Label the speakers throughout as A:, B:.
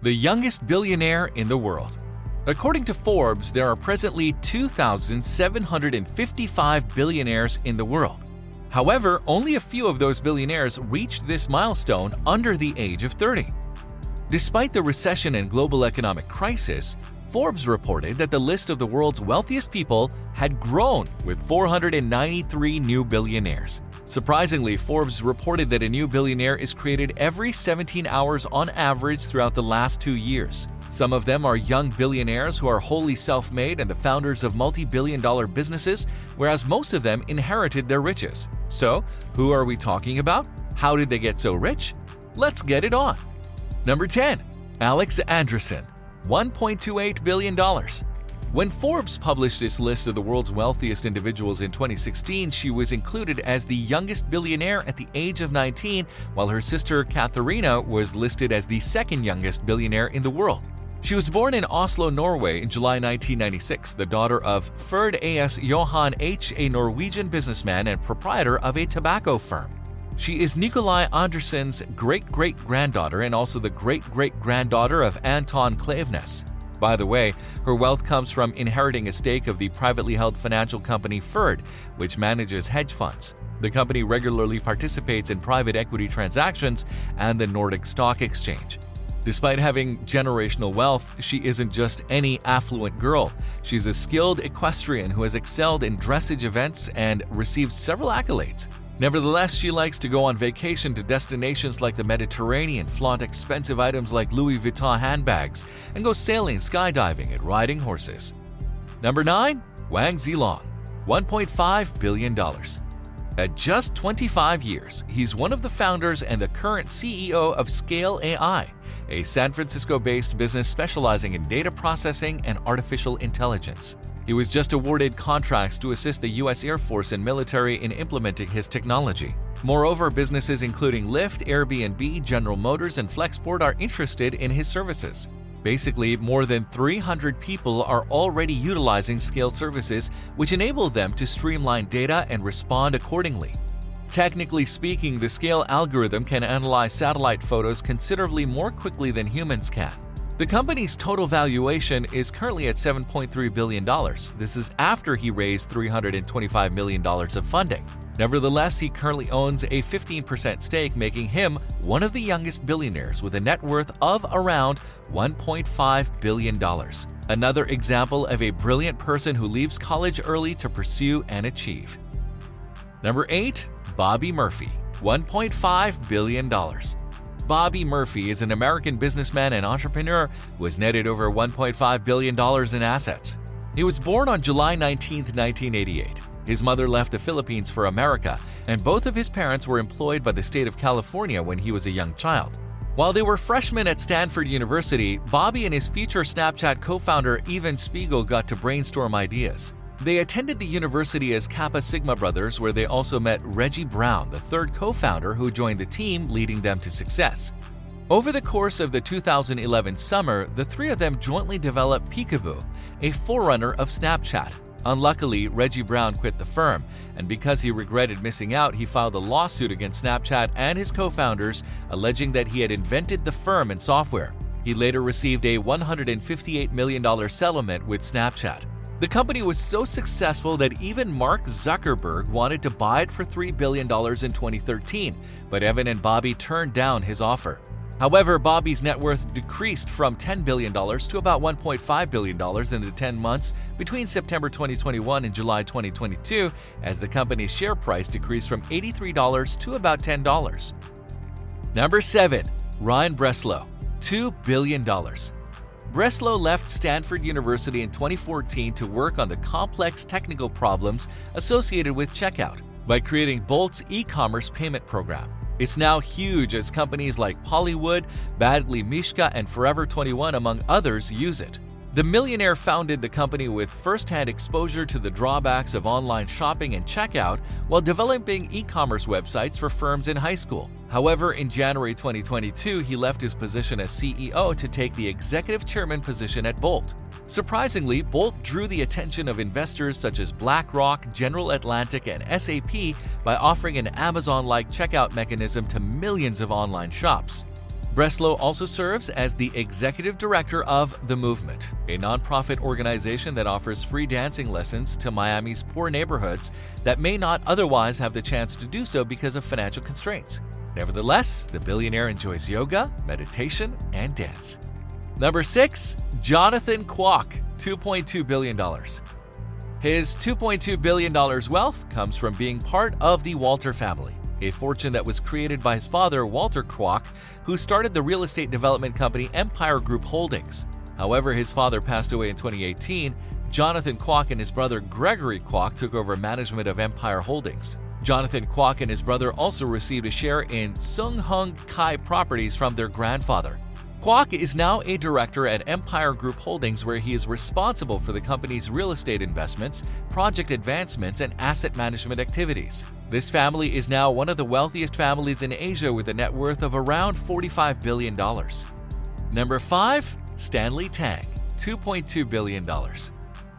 A: The youngest billionaire in the world. According to Forbes, there are presently 2,755 billionaires in the world. However, only a few of those billionaires reached this milestone under the age of 30. Despite the recession and global economic crisis, Forbes reported that the list of the world's wealthiest people had grown with 493 new billionaires. Surprisingly, Forbes reported that a new billionaire is created every 17 hours on average throughout the last 2 years. Some of them are young billionaires who are wholly self-made and the founders of multi-billion-dollar businesses, whereas most of them inherited their riches. So, who are we talking about? How did they get so rich? Let's get it on. Number 10. Alex Andresen, $1.28 billion. When Forbes published this list of the world's wealthiest individuals in 2016, she was included as the youngest billionaire at the age of 19, while her sister Katharina was listed as the second youngest billionaire in the world. She was born in Oslo, Norway in July 1996, the daughter of Ferd A.S. Johan H., a Norwegian businessman and proprietor of a tobacco firm. She is Nikolai Andresen's great-great-granddaughter and also the great-great-granddaughter of Anton Klaveness. By the way, her wealth comes from inheriting a stake of the privately held financial company Ferd, which manages hedge funds. The company regularly participates in private equity transactions and the Nordic Stock Exchange. Despite having generational wealth, she isn't just any affluent girl. She's a skilled equestrian who has excelled in dressage events and received several accolades. Nevertheless, she likes to go on vacation to destinations like the Mediterranean, flaunt expensive items like Louis Vuitton handbags, and go sailing, skydiving, and riding horses. Number 9. Wang Zelong, $1.5 billion. At just 25 years, he's one of the founders and the current CEO of Scale AI, a San Francisco-based business specializing in data processing and artificial intelligence. He was just awarded contracts to assist the U.S. Air Force and military in implementing his technology. Moreover, businesses including Lyft, Airbnb, General Motors, and Flexport are interested in his services. Basically, more than 300 people are already utilizing Scale services, which enable them to streamline data and respond accordingly. Technically speaking, the Scale algorithm can analyze satellite photos considerably more quickly than humans can. The company's total valuation is currently at $7.3 billion. This is after he raised $325 million of funding. Nevertheless, he currently owns a 15% stake, making him one of the youngest billionaires with a net worth of around $1.5 billion. Another example of a brilliant person who leaves college early to pursue and achieve. Number 8. Bobby Murphy, $1.5 billion. Bobby Murphy is an American businessman and entrepreneur who has netted over $1.5 billion in assets. He was born on July 19, 1988. His mother left the Philippines for America, and both of his parents were employed by the state of California when he was a young child. While they were freshmen at Stanford University, Bobby and his future Snapchat co-founder Evan Spiegel got to brainstorm ideas. They attended the university as Kappa Sigma brothers, where they also met Reggie Brown, the third co-founder who joined the team, leading them to success. Over the course of the 2011 summer, the three of them jointly developed Peekaboo, a forerunner of Snapchat. Unluckily, Reggie Brown quit the firm, and because he regretted missing out, he filed a lawsuit against Snapchat and his co-founders, alleging that he had invented the firm and software. He later received a $158 million settlement with Snapchat. The company was so successful that even Mark Zuckerberg wanted to buy it for $3 billion in 2013, but Evan and Bobby turned down his offer. However, Bobby's net worth decreased from $10 billion to about $1.5 billion in the 10 months between September 2021 and July 2022, as the company's share price decreased from $83 to about $10. Number 7. Ryan Breslow, $2 billion. Breslow left Stanford University in 2014 to work on the complex technical problems associated with checkout by creating Bolt's e-commerce payment program. It's now huge as companies like Pollywood, Badgley Mischka, and Forever 21, among others, use it. The millionaire founded the company with first-hand exposure to the drawbacks of online shopping and checkout while developing e-commerce websites for firms in high school. However, in January 2022, he left his position as CEO to take the executive chairman position at Bolt. Surprisingly, Bolt drew the attention of investors such as BlackRock, General Atlantic, and SAP by offering an Amazon-like checkout mechanism to millions of online shops. Breslow also serves as the executive director of The Movement, a nonprofit organization that offers free dancing lessons to Miami's poor neighborhoods that may not otherwise have the chance to do so because of financial constraints. Nevertheless, the billionaire enjoys yoga, meditation, and dance. Number 6. Jonathan Kwok, $2.2 billion. His $2.2 billion wealth comes from being part of the Walter family, a fortune that was created by his father, Walter Kwok, who started the real estate development company Empire Group Holdings. However, his father passed away in 2018. Jonathan Kwok and his brother Gregory Kwok took over management of Empire Holdings. Jonathan Kwok and his brother also received a share in Sung Hung Kai Properties from their grandfather. Kwok is now a director at Empire Group Holdings, where he is responsible for the company's real estate investments, project advancements, and asset management activities. This family is now one of the wealthiest families in Asia with a net worth of around $45 billion. Number 5. Stanley Tang, $2.2 billion.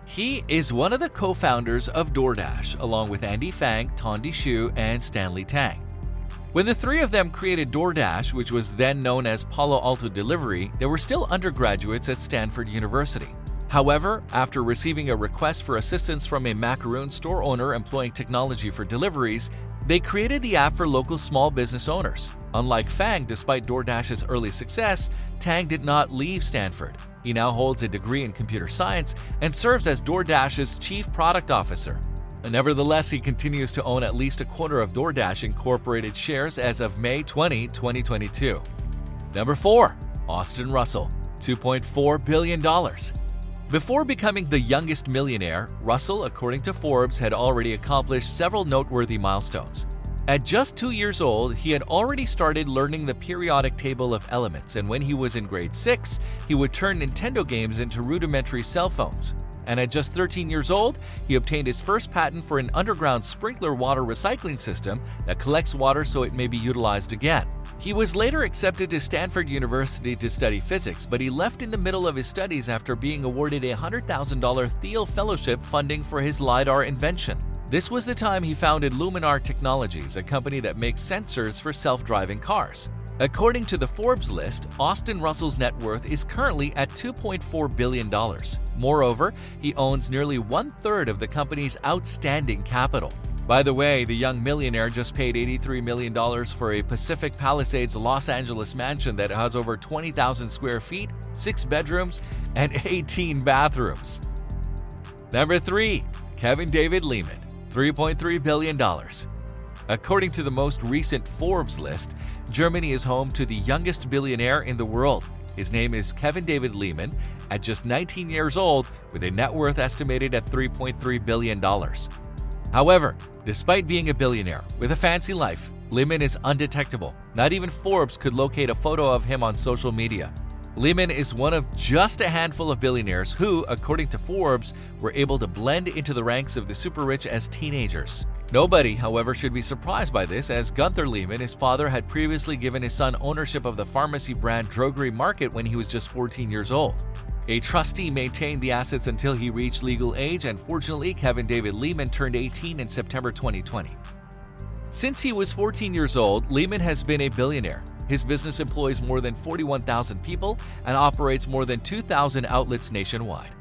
A: He is one of the co-founders of DoorDash, along with Andy Fang, Tondi Xu, and Stanley Tang. When the three of them created DoorDash, which was then known as Palo Alto Delivery, they were still undergraduates at Stanford University. However, after receiving a request for assistance from a macaroon store owner employing technology for deliveries, they created the app for local small business owners. Unlike Fang, despite DoorDash's early success, Tang did not leave Stanford. He now holds a degree in computer science and serves as DoorDash's chief product officer. Nevertheless, he continues to own at least a quarter of DoorDash Incorporated shares as of May 20, 2022. Number 4. Austin Russell, $2.4 billion. Before becoming the youngest millionaire, Russell, according to Forbes, had already accomplished several noteworthy milestones. At just 2 years old, he had already started learning the periodic table of elements, and when he was in grade 6, he would turn Nintendo games into rudimentary cell phones. And at just 13 years old, he obtained his first patent for an underground sprinkler water recycling system that collects water so it may be utilized again. He was later accepted to Stanford University to study physics, but he left in the middle of his studies after being awarded a $100,000 Thiel Fellowship funding for his LiDAR invention. This was the time he founded Luminar Technologies, a company that makes sensors for self-driving cars. According to the Forbes list, Austin Russell's net worth is currently at $2.4 billion. Moreover, he owns nearly 1/3 of the company's outstanding capital. By the way, the young millionaire just paid $83 million for a Pacific Palisades Los Angeles mansion that has over 20,000 square feet, 6 bedrooms, and 18 bathrooms. Number 3. Kevin David Lehman, $3.3 billion. According to the most recent Forbes list, Germany is home to the youngest billionaire in the world. His name is Kevin David Lehman, at just 19 years old, with a net worth estimated at $3.3 billion. However, despite being a billionaire with a fancy life, Lehman is undetectable. Not even Forbes could locate a photo of him on social media. Lehman is one of just a handful of billionaires who, according to Forbes, were able to blend into the ranks of the super rich as teenagers. Nobody, however, should be surprised by this, as Gunther Lehman, his father, had previously given his son ownership of the pharmacy brand Drogerie Market when he was just 14 years old. A trustee maintained the assets until he reached legal age, and fortunately, Kevin David Lehman turned 18 in September 2020. Since he was 14 years old, Lehman has been a billionaire. His business employs more than 41,000 people and operates more than 2,000 outlets nationwide.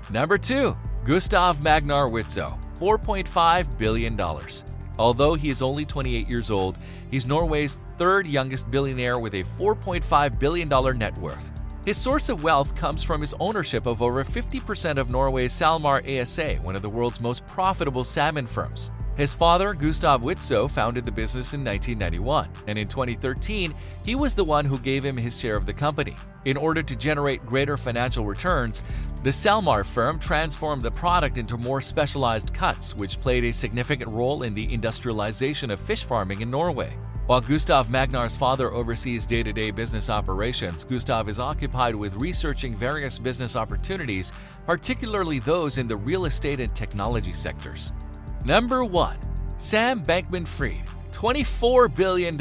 A: Number 2. Gustav Magnar Witzoe, $4.5 billion. Although he is only 28 years old, he's Norway's third youngest billionaire with a $4.5 billion net worth. His source of wealth comes from his ownership of over 50% of Norway's SalMar ASA, one of the world's most profitable salmon firms. His father, Gustav Witzoe, founded the business in 1991, and in 2013, he was the one who gave him his share of the company. In order to generate greater financial returns, the SalMar firm transformed the product into more specialized cuts, which played a significant role in the industrialization of fish farming in Norway. While Gustav Magnar's father oversees day-to-day business operations, Gustav is occupied with researching various business opportunities, particularly those in the real estate and technology sectors. Number 1. Sam Bankman-Fried, $24 billion.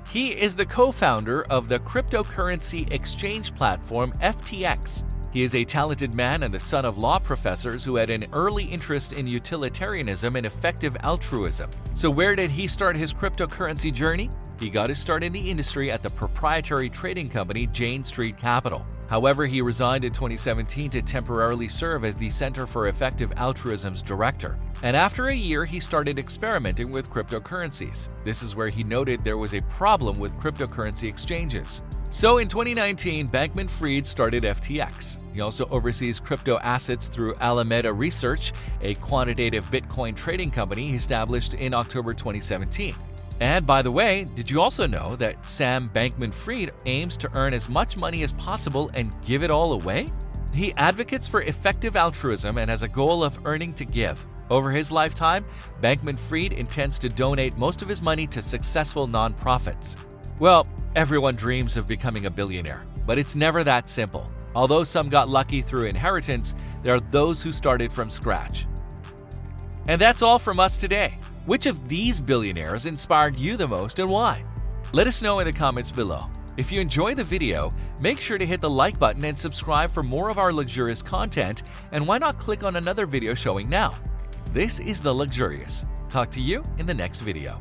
A: He is the co-founder of the cryptocurrency exchange platform FTX. He is a talented man and the son of law professors who had an early interest in utilitarianism and effective altruism. So where did he start his cryptocurrency journey? He got his start in the industry at the proprietary trading company Jane Street Capital. However, he resigned in 2017 to temporarily serve as the Center for Effective Altruism's director. And after a year, he started experimenting with cryptocurrencies. This is where he noted there was a problem with cryptocurrency exchanges. So in 2019, Bankman-Fried started FTX. He also oversees crypto assets through Alameda Research, a quantitative Bitcoin trading company he established in October 2017. And by the way, did you also know that Sam Bankman-Fried aims to earn as much money as possible and give it all away? He advocates for effective altruism and has a goal of earning to give. Over his lifetime, Bankman-Fried intends to donate most of his money to successful nonprofits. Well, everyone dreams of becoming a billionaire, but it's never that simple. Although some got lucky through inheritance, there are those who started from scratch. And that's all from us today. Which of these billionaires inspired you the most and why? Let us know in the comments below. If you enjoyed the video, make sure to hit the like button and subscribe for more of our luxurious content, and why not click on another video showing now? This is The Luxurious. Talk to you in the next video.